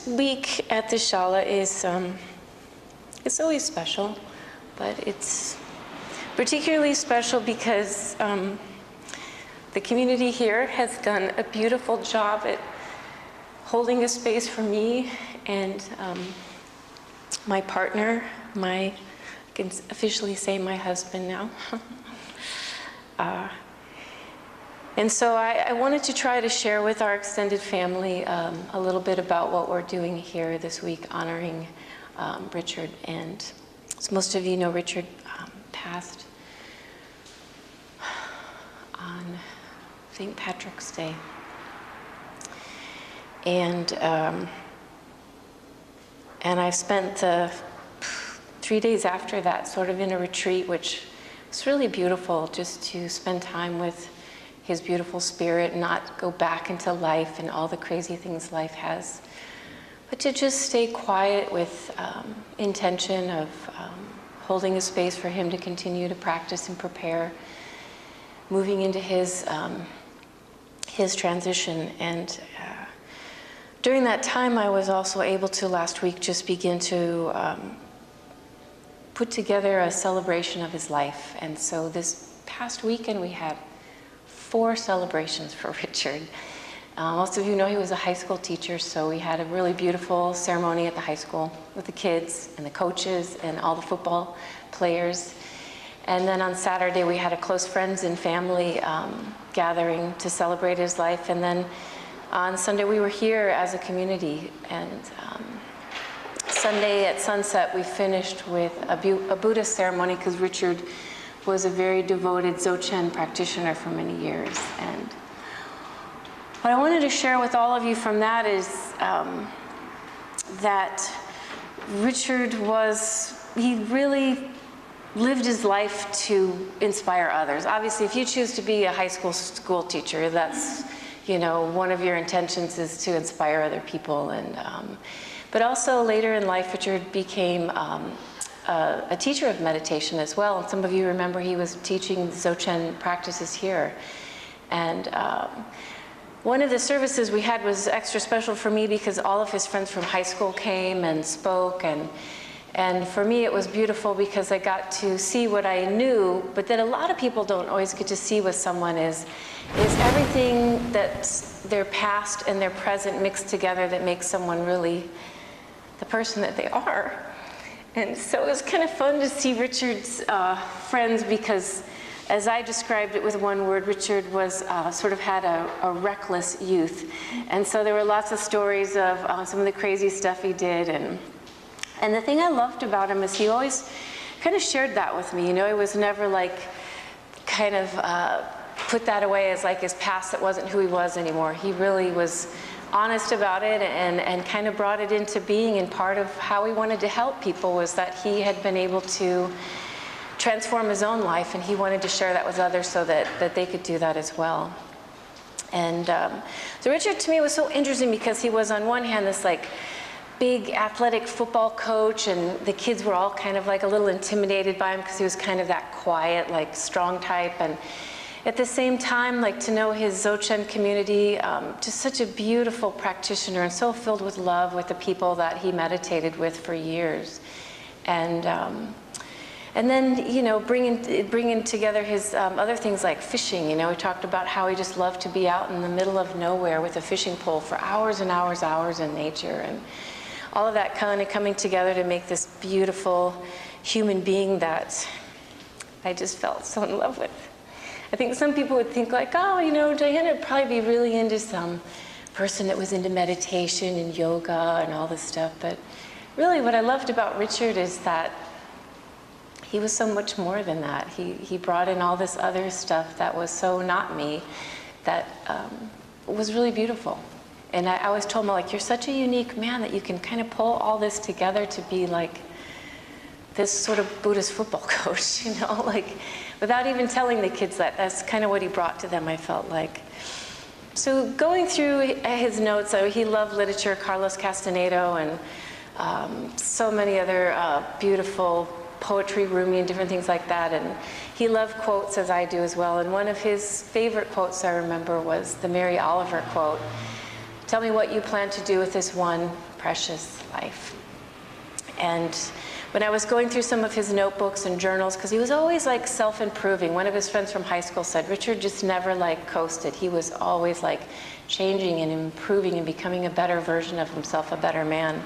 This week at the Shala is, it's always special, but it's particularly special because the community here has done a beautiful job at holding a space for me and my partner, I can officially say my husband now. And so I wanted to try to share with our extended family a little bit about what we're doing here this week, honoring Richard. And as most of you know, Richard passed on St. Patrick's Day. And I spent the 3 days after that sort of in a retreat, which was really beautiful, just to spend time with his beautiful spirit and not go back into life and all the crazy things life has, but to just stay quiet with intention of holding a space for him to continue to practice and prepare, moving into his transition. And during that time, I was also able to last week just begin to put together a celebration of his life. And so this past weekend, we had 4 celebrations for Richard. Most of you know he was a high school teacher, so we had a really beautiful ceremony at the high school with the kids and the coaches and all the football players. And then on Saturday, we had a close friends and family gathering to celebrate his life. And then on Sunday, we were here as a community. And Sunday at sunset, we finished with a Buddhist ceremony because Richard was a very devoted Dzogchen practitioner for many years. And what I wanted to share with all of you from that is that Richard he really lived his life to inspire others. Obviously, if you choose to be a high school teacher, that's, one of your intentions is to inspire other people. And but also later in life, Richard became a teacher of meditation as well. And some of you remember he was teaching Dzogchen practices here. And one of the services we had was extra special for me because all of his friends from high school came and spoke. And for me, it was beautiful because I got to see what I knew, but that a lot of people don't always get to see with someone is everything that's their past and their present mixed together that makes someone really the person that they are. And so it was kind of fun to see Richard's friends because, as I described it with one word, Richard was sort of had a reckless youth. And so there were lots of stories of some of the crazy stuff he did. And the thing I loved about him is he always kind of shared that with me. He was never like kind of put that away as like his past that wasn't who he was anymore. He really was honest about it and kind of brought it into being. And part of how he wanted to help people was that he had been able to transform his own life, and he wanted to share that with others so that they could do that as well. And so Richard to me was so interesting because he was on one hand this like big athletic football coach, and the kids were all kind of like a little intimidated by him because he was kind of that quiet, like strong type. And at the same time, like to know his Dzogchen community, just such a beautiful practitioner and so filled with love with the people that he meditated with for years. And then, bringing together his other things like fishing. We talked about how he just loved to be out in the middle of nowhere with a fishing pole for hours and hours in nature. And all of that kind of coming together to make this beautiful human being that I just felt so in love with. I think some people would think like, Diana would probably be really into some person that was into meditation and yoga and all this stuff. But really what I loved about Richard is that he was so much more than that. He brought in all this other stuff that was so not me that was really beautiful. And I always told him, like, you're such a unique man that you can kind of pull all this together to be like this sort of Buddhist football coach, like without even telling the kids that. That's kind of what he brought to them, I felt like. So going through his notes, he loved literature, Carlos Castaneda, and so many other beautiful poetry, Rumi, and different things like that. And he loved quotes, as I do as well. And one of his favorite quotes I remember was the Mary Oliver quote, "Tell me what you plan to do with this one precious life. And when I was going through some of his notebooks and journals, because he was always like self-improving. One of his friends from high school said, Richard just never like coasted. He was always like changing and improving and becoming a better version of himself, a better man.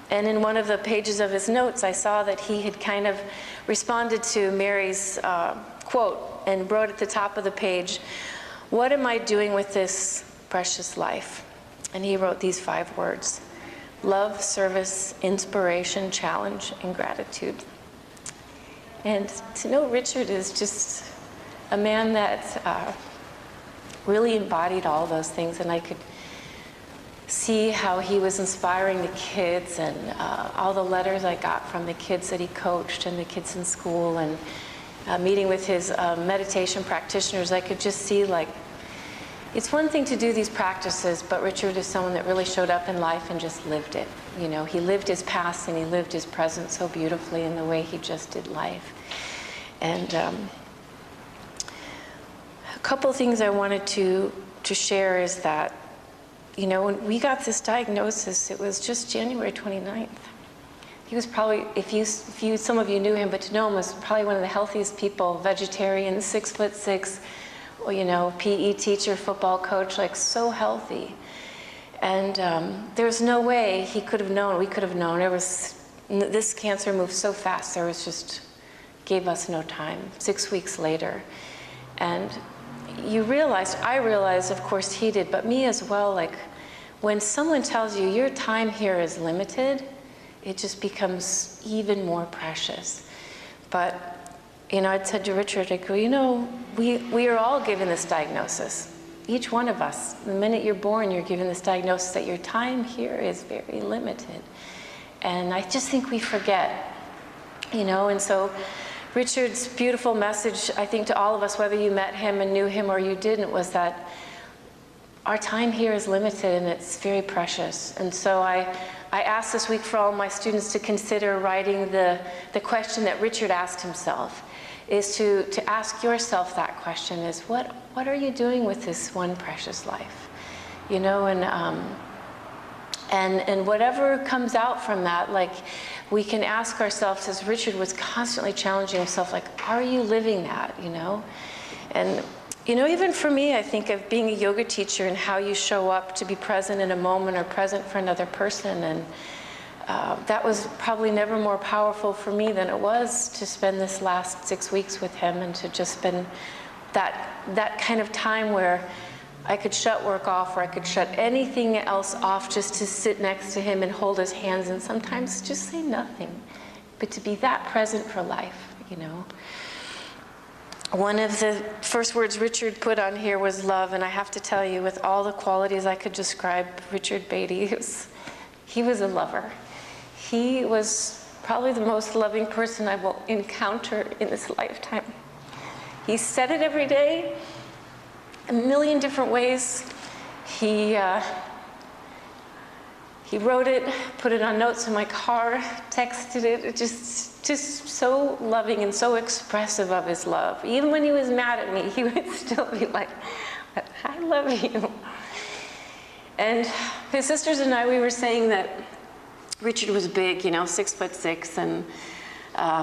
And in one of the pages of his notes, I saw that he had kind of responded to Mary's quote and wrote at the top of the page, "What am I doing with this precious life?" And he wrote these 5 words: love, service, inspiration, challenge, and gratitude. And to know Richard is just a man that really embodied all those things, and I could see how he was inspiring the kids, and all the letters I got from the kids that he coached and the kids in school, and meeting with his meditation practitioners. I could just see, like, it's one thing to do these practices, but Richard is someone that really showed up in life and just lived it. You know, he lived his past and he lived his present so beautifully in the way he just did life. And a couple of things I wanted to share is that, you know, when we got this diagnosis, it was just January 29th. He was probably, some of you knew him, but to know him, was probably one of the healthiest people, vegetarian, 6'6", you know, PE teacher, football coach, like so healthy. And there's no way he could have known, we could have known. This cancer moved so fast, gave us no time, 6 weeks later. And I realized, of course he did, but me as well, like when someone tells you your time here is limited, it just becomes even more precious. But, you know, I said to Richard, I go, you know, we are all given this diagnosis. Each one of us, the minute you're born, you're given this diagnosis that your time here is very limited. And I just think we forget, you know, and so Richard's beautiful message, I think, to all of us, whether you met him and knew him or you didn't, was that our time here is limited and it's very precious. And so I asked this week for all my students to consider writing the question that Richard asked himself, is to ask yourself that question, is what are you doing with this one precious life? You know, and whatever comes out from that, like, we can ask ourselves, as Richard was constantly challenging himself, like, are you living that, you know? And, you know, even for me, I think of being a yoga teacher and how you show up to be present in a moment or present for another person. And that was probably never more powerful for me than it was to spend this last 6 weeks with him, and to just spend that kind of time where I could shut work off, or I could shut anything else off, just to sit next to him and hold his hands and sometimes just say nothing, but to be that present for life, you know. One of the first words Richard put on here was love, and I have to tell you, with all the qualities I could describe Richard Beatty, he was a lover. He was probably the most loving person I will encounter in this lifetime. He said it every day, a million different ways. He wrote it, put it on notes in my car, texted it, just so loving and so expressive of his love. Even when he was mad at me, he would still be like, I love you. And his sisters and I, we were saying that Richard was big, you know, 6'6", and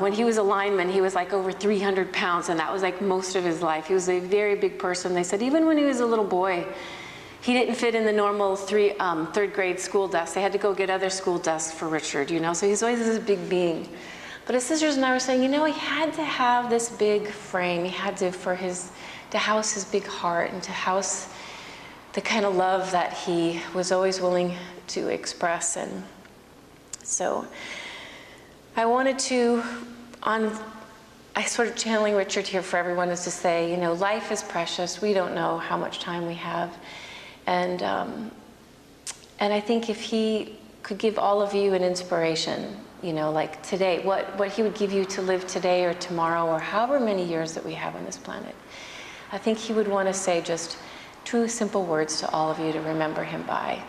when he was a lineman, he was like over 300 pounds, and that was like most of his life. He was a very big person. They said even when he was a little boy, he didn't fit in the normal third grade school desk. They had to go get other school desks for Richard, you know, so he's always this big being. But his sisters and I were saying, you know, he had to have this big frame. He had to, to house his big heart, and to house the kind of love that he was always willing to express. And so I wanted to, I sort of channeling Richard here for everyone, is to say, you know, life is precious. We don't know how much time we have. And I think if he could give all of you an inspiration, you know, like today, what he would give you to live today or tomorrow or however many years that we have on this planet, I think he would want to say just 2 simple words to all of you to remember him by,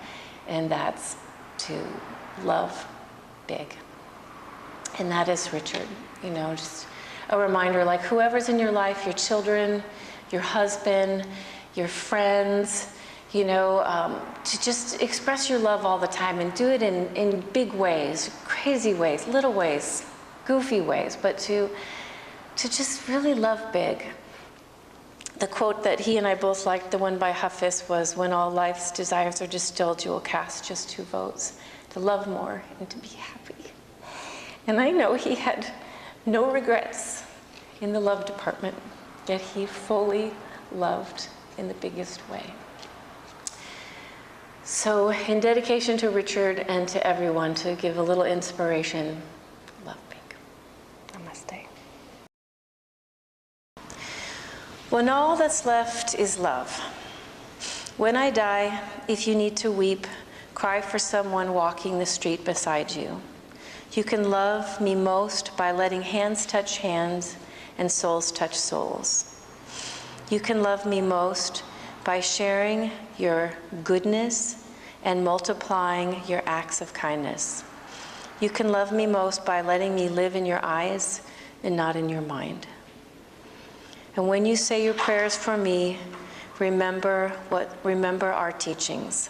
and that's to love big. And that is Richard, you know, just a reminder, like whoever's in your life, your children, your husband, your friends, to just express your love all the time and do it in big ways, crazy ways, little ways, goofy ways, but to just really love big. The quote that he and I both liked, the one by Hafiz, was, "When all life's desires are distilled, you will cast just 2 votes, to love more and to be happy." And I know he had no regrets in the love department, yet he fully loved in the biggest way. So in dedication to Richard and to everyone, to give a little inspiration, love big. Namaste. When all that's left is love. When I die, if you need to weep, cry for someone walking the street beside you. You can love me most by letting hands touch hands and souls touch souls. You can love me most by sharing your goodness and multiplying your acts of kindness. You can love me most by letting me live in your eyes and not in your mind. And when you say your prayers for me, remember our teachings.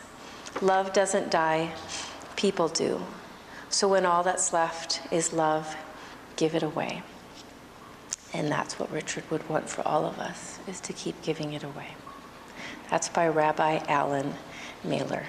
Love doesn't die, people do. So when all that's left is love, give it away. And that's what Richard would want for all of us, is to keep giving it away. That's by Rabbi Alan Mailer.